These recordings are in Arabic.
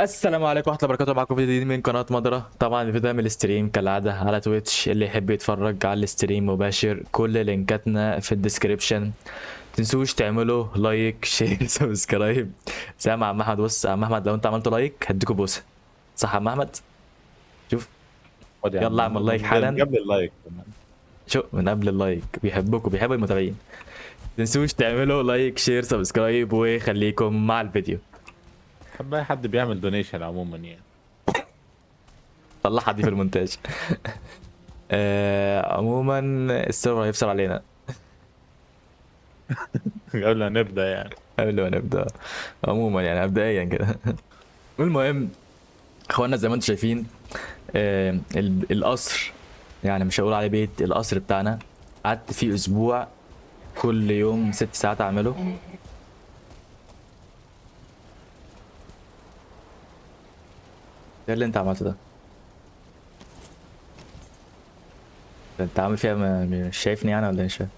السلام عليكم ورحمة الله وبركاته. معاكم فيديو جديد من قناة مضرة. طبعا الفيديو ده من الاستريم كالعادة على تويتش. اللي يحب يتفرج على الاستريم مباشر كل لينكاتنا في الديسكريبشن. تنسوش تعملوا لايك شير سبسكرايب زي ما عم احمد. بص يا عم احمد، لو انت عملت لايك هديكوا بوسة، صح يا عم احمد؟ شوف، خد يا عم يلا اعمل لايك من حالا. قبل اللايك كمان. شوف، من قبل اللايك بيحبكوا، بيحبوا المتابعين. تنسوش تعملوا لايك شير سبسكرايب وخليكم مع الفيديو. بحب اي حد بيعمل دونيشن عموما يعني. طلعها دي في المونتاج. عموما السيرفر هيفصل علينا قبل ما نبدا يعني. قبل ما نبدأ. عموما يعني مبدئيا كده. المهم، اخوانا زي ما انتم شايفين، القصر، يعني مش هقول عليه بيت، القصر بتاعنا قعدت فيه اسبوع كل يوم 6 ساعات اعمله. ده اللي انت عملته ده انت عامل فيها مش شايفني يعني ولا مش فاهم؟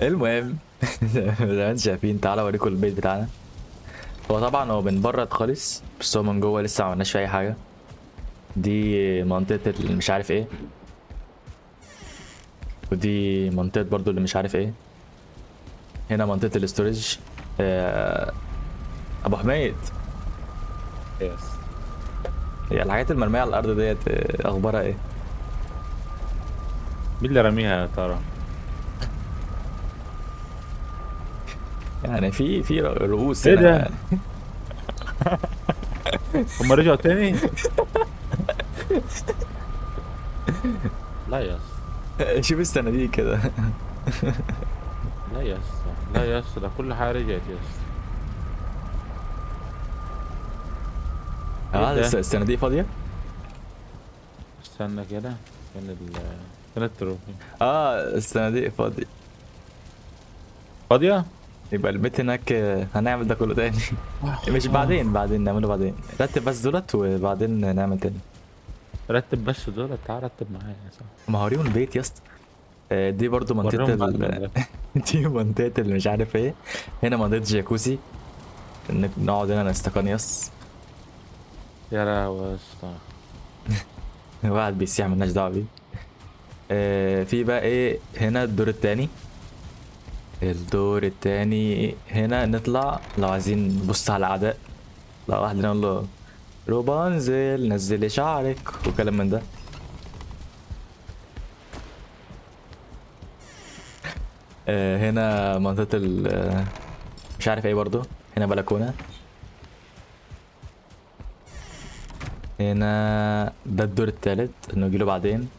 المهم، زي ما انتم شايفين، تعالوا اوريكم البيت بتاعنا. هو طبعا هو من بره خالص، بس هو من جوه لسه ما عملناش فيه اي حاجه. دي منطقه اللي مش عارف ايه، ودي منطقه برضو اللي مش عارف ايه. هنا منطقه الاستورج. آه، ابو حميد، يس. هي الحاجات المرميه على الارض ديت اخبارها ايه؟ مين اللي رميها يا ترى؟ يعني في رؤوس ايه هنا ده؟ يعني. هم رجعوا تاني؟ لا يس. شوف الصناديق كده. لا يس. لا يس، ده كل حاجه رجعت يس. ايه اه ده؟ الصناديق فاضيه. استنى كده. فين فين التروفي؟ اه الصناديق فاضيه. فاضيه؟ يبقى البيت هناك هنعمل ده كله تاني. مش بعدين، بعدين نعمله بعدين، رتب بس دولت وبعدين نعمل تاني. رتب بس دول، تعال رتب معايا يا صاحبي. ما هوريهم البيت يا اسطى. دي برضو منطقه وريهم بعد ده. دي منطقه اللي مش عارف ايه. هنا منطقه جاكوزي، نقعد هنا نستقنيص. يا لهوي يا اسطى. واحد بيسيح ملناش دعوه بيه. في بقى ايه هنا الدور التاني. الدور التاني هنا نطلع لو عايزين نبص على الاعداء. لو واحد نقول له روبانزل نزلي شعرك وكلام من ده. هنا منطقة مش عارف ايه برضو. هنا بلكونة. هنا ده الدور التالت نجيله بعدين.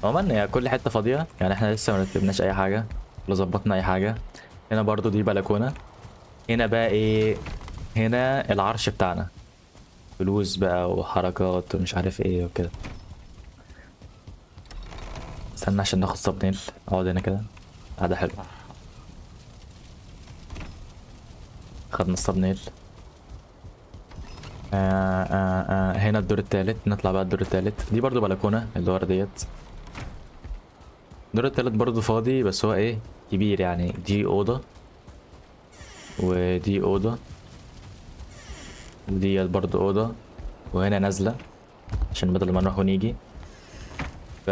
عموما هي كل حتة فاضية، يعني احنا لسه مرتبناش اي حاجة ولا ظبطنا اي حاجة. هنا برضو دي بلكونة. هنا بقى ايه؟ هنا العرش بتاعنا، فلوس بقى وحركات ومش عارف ايه وكده. استنى عشان ناخد صابنيل. اقعد هنا كده، قعدة حلو. خدنا الصابنيل. هنا الدور التالت، نطلع بقى الدور التالت. دي برضو بلكونة اللي ورا ديت. الدور التالت برضو فاضي، بس هو ايه، كبير يعني. دي أوضة ودي أوضة وديت برضو أوضة، وهنا نازلة عشان بدل ما نروح ونيجي. ف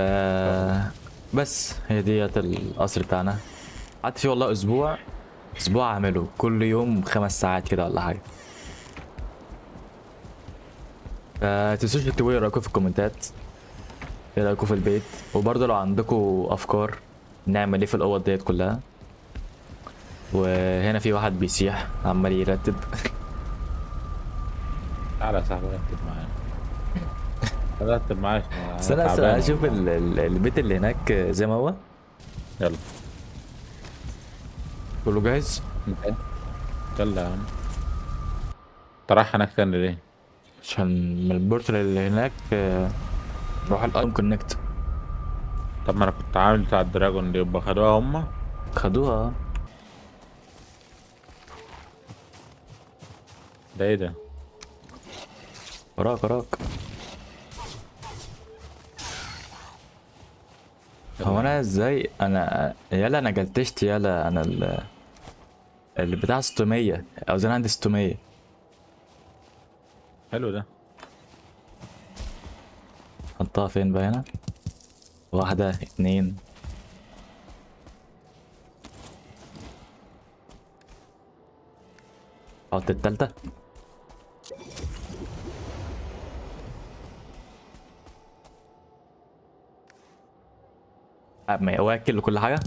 بس هي ديت القصر بتاعنا. قعدت فيه والله أسبوع. أسبوع أعمله كل يوم 5 ساعات كده ولا حاجة. فتنسوش تكتبوا لي رأيكم في الكومنتات، ايه رأيكم في البيت، وبرضه لو عندكم أفكار نعمل ايه في الأوض ديت كلها. وهنا في واحد بيسيح عمال يرتب. تعالى يا صاحبي رتب معايا. رتب معايا عشان انا استنى استنى تعبان اشوف والله. البيت اللي هناك زي ما هو. يلا. كله جاهز. انت. يلا يا عم. انت رايح هناك تاني ليه؟ عشان من البورتال اللي هناك نروح الايم كونكت. طب ما انا كنت عامل بتاع الدراجون دي، يبقى خدوها هما. خدوها. ده ايه ده؟ وراك وراك. هو يلا يا انا عم. ازاي انا يلا انا جلتشت يلا انا البتاع 600، اوزان عندي 600. حلو ده. حطها فين بقى هنا؟ واحدة اتنين. حط التالتة. ما واكل وكل حاجة.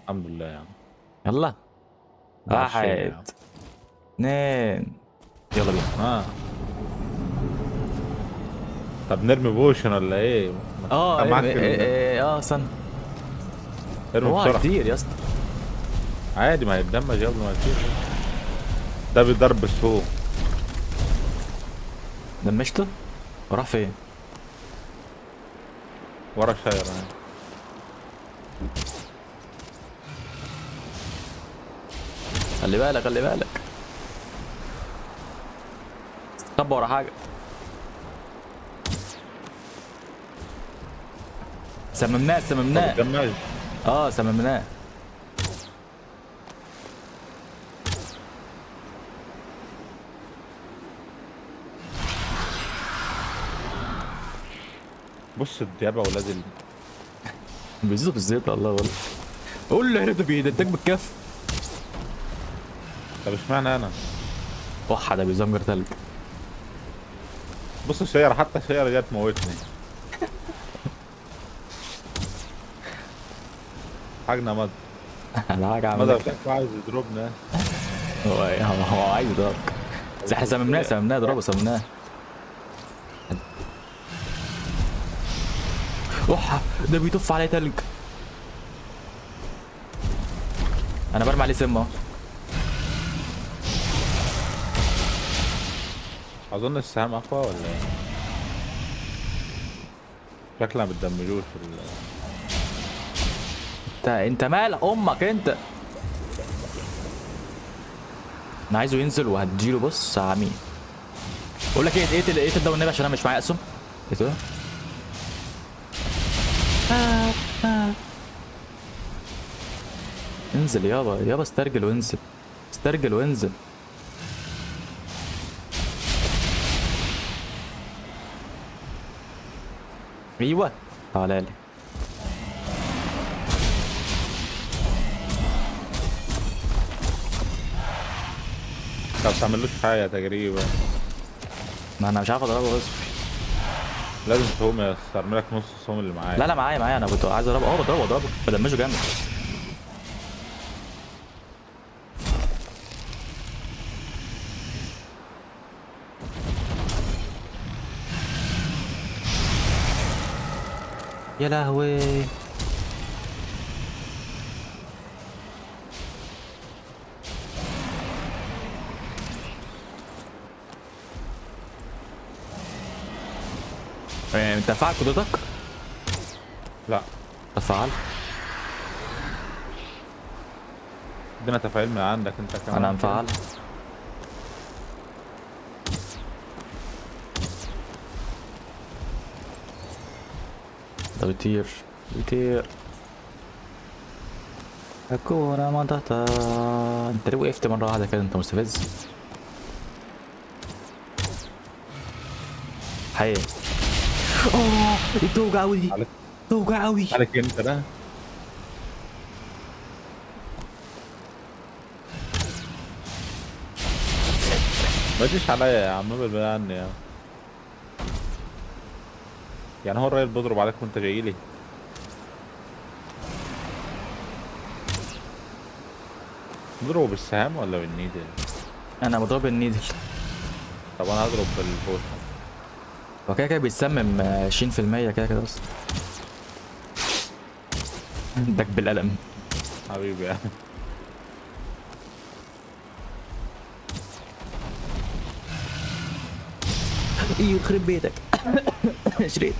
الحمد لله يا عم. يلا. على الشيء يا عم. واحد اتنين. يلا بينا. اه. طب نرمي بوشن ولا ايه؟ اه معاك ارمي استنى. ارمي هو بسرعة. كتير يا اسطى. عادي ما يتدمج قبل ما يطير. ده بيضرب السوق. دمشته. وراح فين؟ ورا شاير يعني. خلي بالك خلي بالك. استخبى ورا حاجة. سممناه طب سممناه. بيتدمج. اه سممناه. بص الديابة ولاد بيزيدوا في الزيت والله والله. قول له هرب بيدك بالكف. طب اشمعنى انا؟ وحد بيزمجر تلج. بص الشير، حتى الشير جت موتني. حاجنا مد. انا حاجة اعمل مدى لك. شكله عايز يضربنا. هو عايز يضربك. بس احنا سممناه سممناه ضربه سممناه. اوح ده بيطف عليه تلج. انا برمي عليه سم اهو. اظن السهام اقوى ولا ايه؟ شكلها ما بتدمجوش في انت مال امك انت. انا عايزه ينزل وهديله بص عميق. بقول لك ايه، اقتل ده والنبي عشان انا مش معايا اسهم. ايه ده؟ انزل يابا يابا استرجل وانزل. استرجل وانزل. ايوه. تعالى لي. ما بتعملوش حاجة تقريبا. ما انا مش عارف اضربه بس. لازم تقوم يا اسطى، ارمي لك نص السوم اللي معايا. لا لا معايا انا كنت عايز اضربه. بضربه بدمجه جامد. يا لهوي. انت فعل قدرتك؟ لا. تفعل. ادينا تفاعل من عندك انت كمان انا كده. مفعل. ده بيطير. بيطير. الكورة ما تحتها. انت ليه وقفت مرة واحدة كده؟ انت مستفز. حي. اه دي بتوجع اوي دي. عليك. بتوجع اوي. عليك انت ده. ما تجيش عليا يا عم، ابعد عني يا عم. يعني هو الراجل بيضرب عليك وانت جاي لي؟ بيضربه بالسهام ولا بالنيدل؟ انا مضروب النيدل. طب انا هضرب بالبوشن. هو كده كده بيتسمم 20% كده كده اصلا. دك بالقلم. حبيبي يا عم. ايه يخرب بيتك. شريت.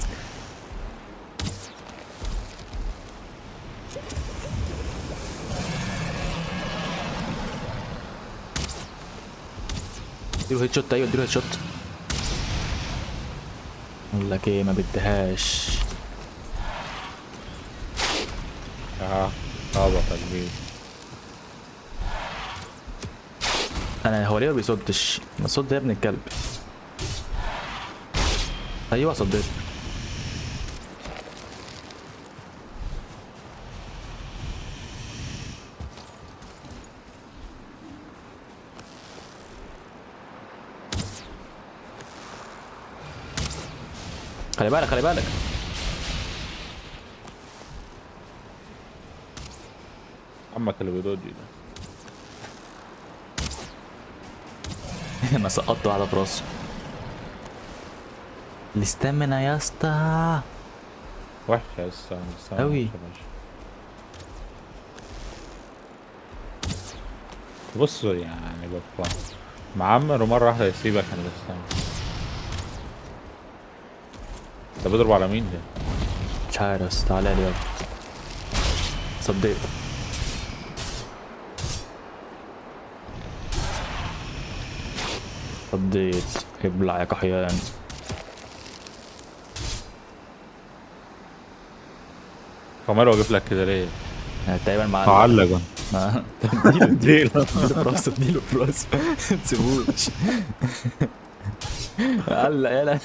اديله هيد شوت. ايوه اديله هيد شوت. اقول لك ايه ما بديهاش. اه. هابط يا كبير. انا هو ليه ما بيصدش؟ ما صد يا ابن الكلب. ايوه صديت. خلي بالك خلي بالك. عمك اللي بيدوجي ده. انا سقطت واحده في راسه. الاستامينا يا اسطى. وحشة يا اسطى بس أنا أوي. وحشة فشخ. بص يعني بابا معمر ومرة واحدة يسيبك انا بس. انت بتضرب على مين ده؟ مش عارف بس تعالى لي يلا. صديت. صديت. ابلع يا كحيان. كمان واقف لك كده ليه؟ تقريبا معلق. معلق اديله اديله. في راسه اديله في راسه. ما تسيبوش. قلق يلا.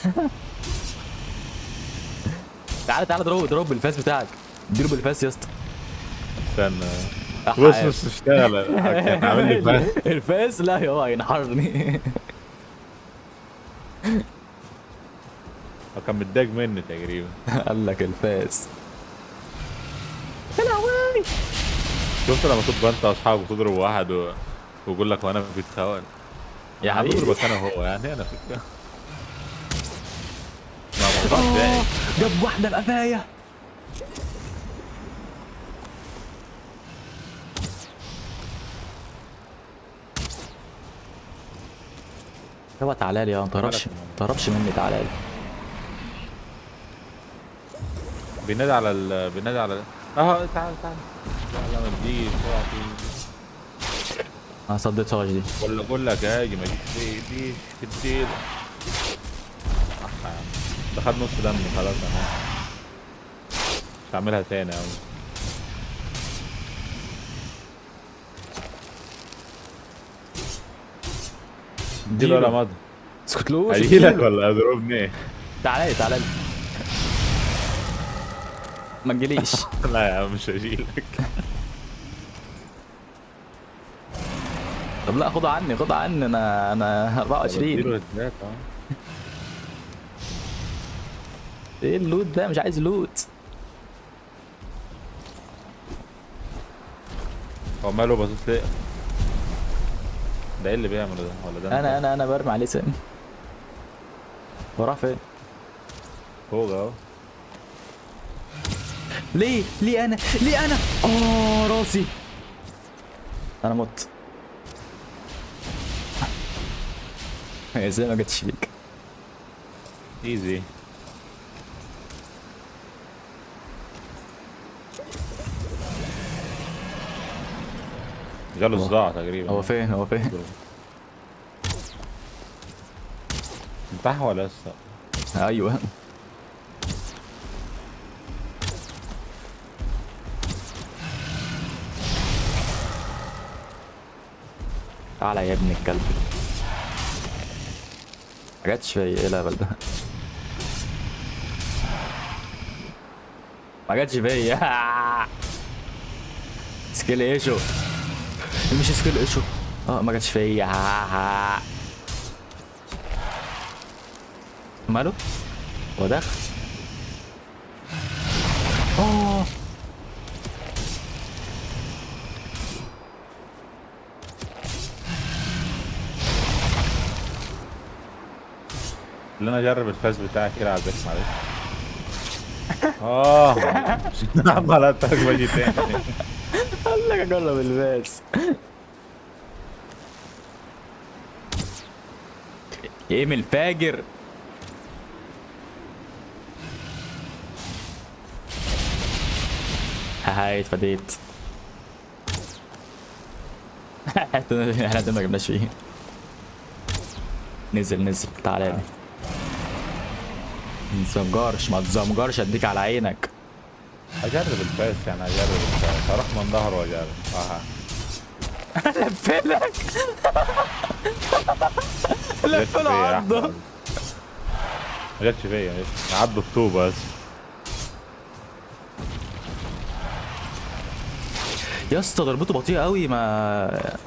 تعالى تعالى اضربه بالفاس بتاعك. اديله بالفاس يا اسطى. استنى بص أحا. بص اشتغل كان عامل لي فاهم. الفاس لا يا هو هينحرني. هو كان متضايق مني تقريبا. قال لك الفاس. يا لهوي. شفت لما تبقى انت واصحابك وتضرب واحد ويقول لك وانا في الثوان. يا انا حبيبي. بضربك انا وهو يعني انا في الثوان. ما موضوع ازاي؟ جاب واحده بقفايه. هو تعالى لي ما تهربش. ما تهربش مني تعالى لي. بينادي على تعال تعال. لا ما تجيش اوعى تيجي. انا صديت صاج دي. ولا اقول لك هاجي ما تجيش في الديل. صح يا عم ده خد نص دم خلاص انا مش هعملها تاني يا عم. اديله ولا مضى. اسكتلوش. هجيلك ولا اضربني؟ تعالى لي تعالى لي. ما تجيليش. لا يا عم مش هجيلك. طب لا خدها عني خدها عني انا 24. اديله هدات ايه اللوت ده مش عايز لوت. هو ماله باصص ليه؟ ده ايه اللي بيعمله ده ولا ده؟ انا برمي عليه سن. وراه فين؟ فوق اهو. ليه انا راسي. انا مت. ازاي ما جتش فيك؟ ايزي. جاله صداع تقريبا. هو فين هو فين؟ انتحى ولا لسه؟ ايوه. تعالى يا ابن الكلب. ما جاتش فيا ايه الهبل ده. ما جاتش فيا. سكيل ايشو. مش سكيل ايشو. ما جاتش فيا. ماله؟ هو داخل. اللي انا اجرب الفاس بتاعك كده على البيت معلش. عمال اتاك باجي تاني. قال لك اجرب الباس. ايه الفاجر. هاي اتفاديت. احنا ده ما جبناش فيه. نزل تعالى لي. ما تزمجرش اديك على عينك. اجرب الفاس يعني اجرب الفاس هروح من ظهره واجرب. لفلك ما جاتش لفله فيا يا عضه. أحمد. ما جاتش فيا، عدوا الطوبة بس. يا اسطى ضربته بطيئه قوي ما.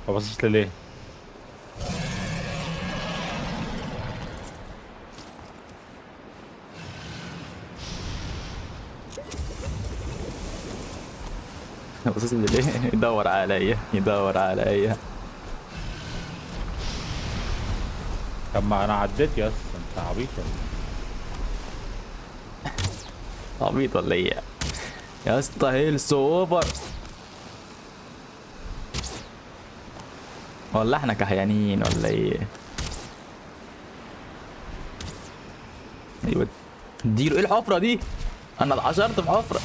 ما بصيتش ليه؟ بص ليه يدور عليا يدور عليا. طب ما انا عديت يا اسطى، انت عبيط ولا إيه؟ عبيط ولا ايه يا اسطى؟ هيلث اوفر ولا احنا كحيانين ولا ايه؟ ايوه اديله. ايه الحفره دي؟ انا اتعشرت في حفره.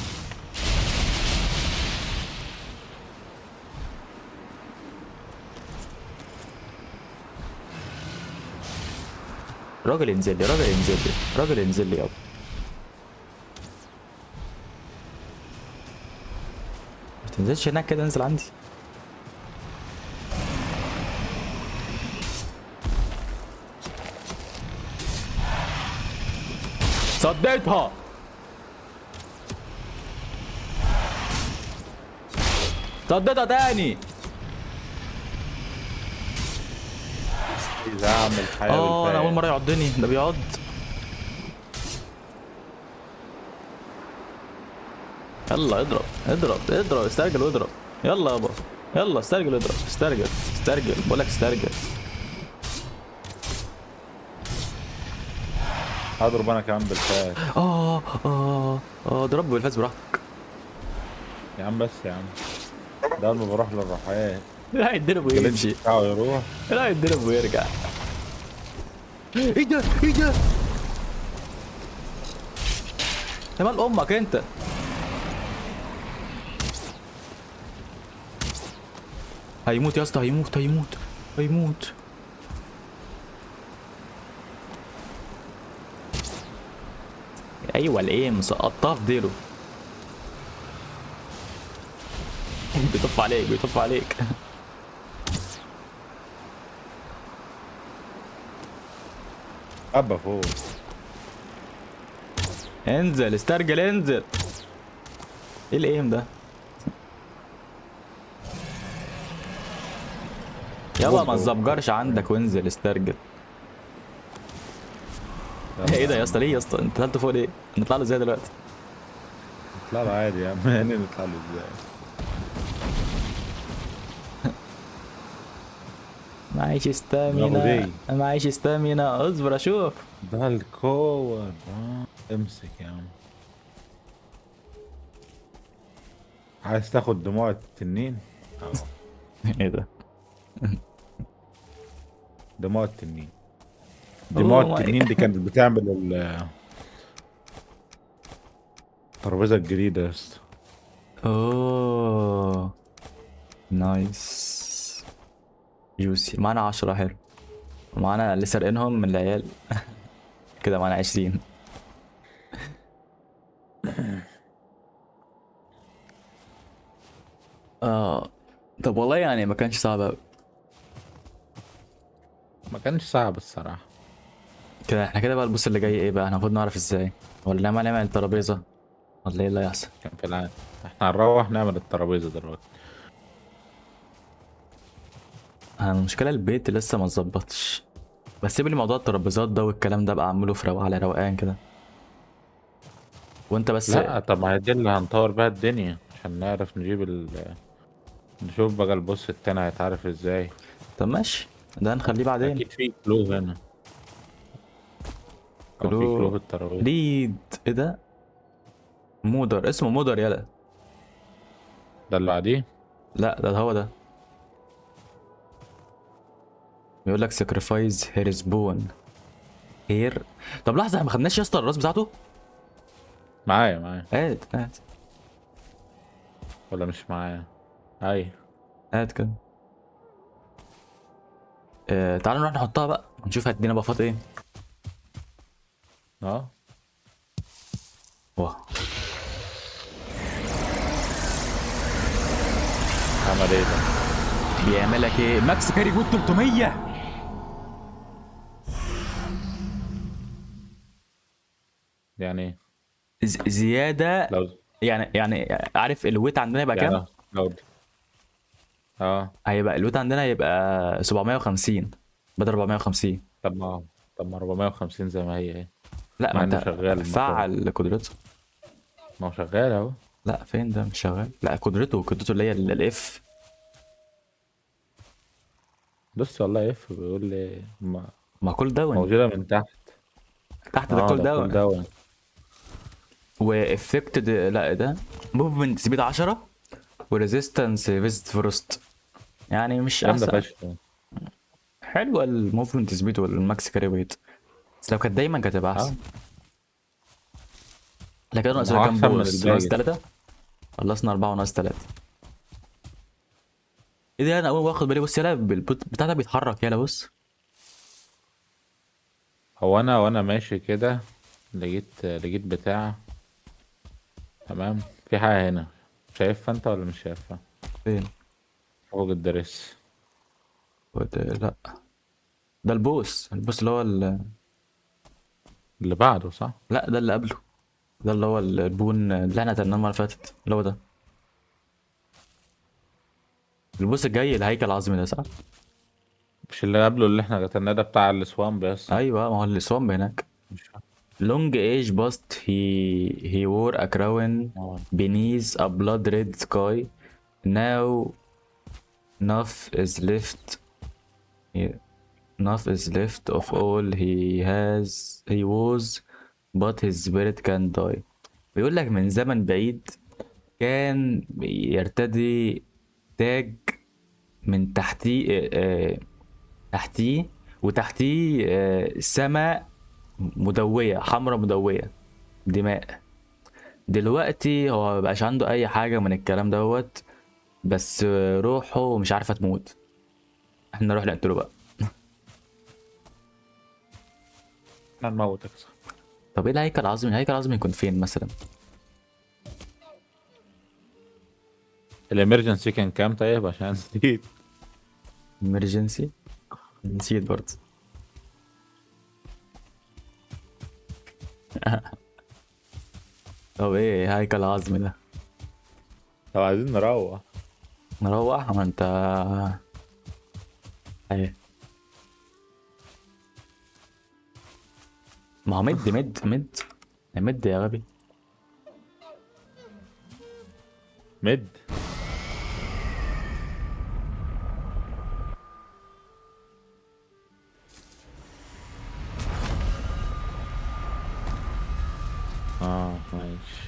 راجل انزل لي، راجل انزل لي، راجل انزل لي يابا. ما تنزلش هناك كده، انزل عندي. صديتها. صديتها تاني. عايز اعمل حياة اه انا اول بالفعل. مره يعضني، ده بيعض. يلا اضرب اضرب اضرب، استرجل واضرب. يلا يابا يلا استرجل واضرب، استرجل استرجل، بقول لك استرجل. هضرب انا كمان بالفعل. ضرب بالفاس براحتك. يا عم بس يا عم، ده اول ما بروح للرحيات لا يتضرب الجلد ويمشي. بتاعه يروح. لا يتضرب ويرجع. ايه ده ايه ده؟ يا مال امك انت. هيموت يا اسطى، هيموت هيموت هيموت. ايوه الايه مسقطها في ديله. بيطف عليك بيطف عليك. ابا فوق. انزل استرجل انزل. ايه الايم ده؟ يابا ما تزبجرش عندك وانزل استرجل. يلا ايه يا ده يا عم. اسطى؟ ليه يا اسطى انت طلعت فوق ليه؟ نطلع له ازاي دلوقتي؟ نطلع له عادي يا عم. يعني نطلع له ازاي؟ معيش دماغه دي. استامينا معيش استامينا، اصبر اشوف. ده الكور. امسك يا عم. عايز تاخد دموع التنين؟ اه. ايه ده؟ دموع التنين. دموع اوه ماي. التنين دي كانت بتعمل الترابيزه الجديده يا اسطى. اوه نايس. جوسي معانا 10، حلو. معانا اللي سارقينهم من العيال. كده معانا 20. اه طب والله يعني ما كانش صعب قوي. ما كانش صعب الصراحه. كده احنا كده بقى البوس اللي جاي ايه بقى؟ احنا المفروض نعرف ازاي؟ ولا نعمل الترابيزه؟ ولا ايه اللي هيحصل؟ كان في العادة احنا هنروح نعمل الترابيزه دلوقتي. انا المشكله البيت لسه ما اتظبطش. بس سيب لي موضوع الترابيزات ده والكلام ده بقى اعمله في على روقان كده. وانت بس. لا طب ما هي دي اللي هنطور بيها الدنيا عشان نعرف نجيب نشوف بقى البوس التاني هيتعرف ازاي. طب ماشي، ده نخليه بعدين. اكيد في كلو هنا، او في كلو كلو. في الترابيزه. ليد. ايه ده؟ مودر، اسمه مودر يلا. ده اللي بعديه. لا ده هو ده. بيقول لك ساكرفايز هير بون هير. طب لحظه، احنا ما خدناش يا اسطى الراس بتاعته. معايا. هات. ولا مش معايا؟ اي. هات كده. تعالوا نروح نحطها بقى ونشوف هتدينا بفات ايه. اه. عمل ايه ده؟ بيعمل لك ايه؟ ماكس كاري جود 300. يعني ايه؟ زياده. لو يعني عارف الويت عندنا يبقى كام؟ يعني لو اه هيبقى الويت عندنا يبقى 750 بدل 450. طب ما طب ما 450 زي ما هي ايه. لا ما مع انه انت شغال المفروض. فعل قدرته. ما هو شغال اهو. لا فين ده مش شغال؟ لا قدرته اللي هي الاف. بص والله اف بيقول لي ما كل داون. موجودة من تحت. تحت ده اه كل ده كول داون. داون. وافكتد لا ده موفمنت سبيد 10 وريزيستنس فيزيت فروست. يعني مش جامدة احسن. فشخ. حلوه الموفمنت سبيد والماكس كاري ويت، بس لو كانت دايما كانت هتبقى اه احسن. لكن ما ناقص هو كام احسن من بوس؟ ناقص الباقي. 3. خلصنا 4 وناقص 3. ايه ده؟ انا اول ما واخد بالي بص يلا البوت بتاع ده بيتحرك يلا بص. هو انا وانا ماشي كده لقيت بتاع. تمام. في حاجة هنا. شايفها انت ولا مش شايفها؟ فين؟ فوق الدرس. لا ده البوس اللي هو اللي بعده صح. لا ده اللي قبله. ده اللي هو البون اللي احنا قتلناه المره اللي فاتت اللي هو ده. البوس الجاي الهيكل العظمي ده صح؟ مش اللي قبله اللي احنا قتلناه ده بتاع السوامب بس. ايوه ما هو السوامب هناك. مش فاهم. Long age bust he wore a crown اه beneath a blood red sky. Now yeah, enough is left of all he was, but his spirit can die. بيقول لك من زمن بعيد كان يرتدي تاج من تحتيه تحتيه وتحتيه سماء مدوية حمراء مدوية دماء. دلوقتي هو مبقاش عنده اي حاجة من الكلام دوت، بس روحه مش عارفة تموت. احنا نروح نقتله بقى. احنا نموتك صح. طب ايه الهيكل العظمي؟ الهيكل العظمي يكون فين مثلا؟ الامرجنسي كان كام طيب عشان نسيت. emergency. نسيت برضه. طب ايه هيكل عظمي ده؟ طب عايزين نروح. نروح ما انت ايه. ما هو مد يا غبي. مد. اه ماشي.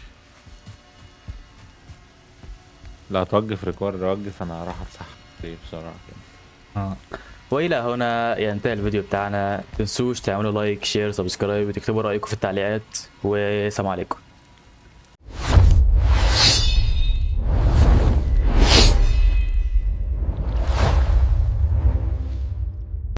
لا توقف ريكورد وقف انا هروح افتح بسرعة كده. اه. والى هنا ينتهي الفيديو بتاعنا. تنسوش تعملوا لايك شير سبسكرايب وتكتبوا رايكم في التعليقات، والسلام عليكم.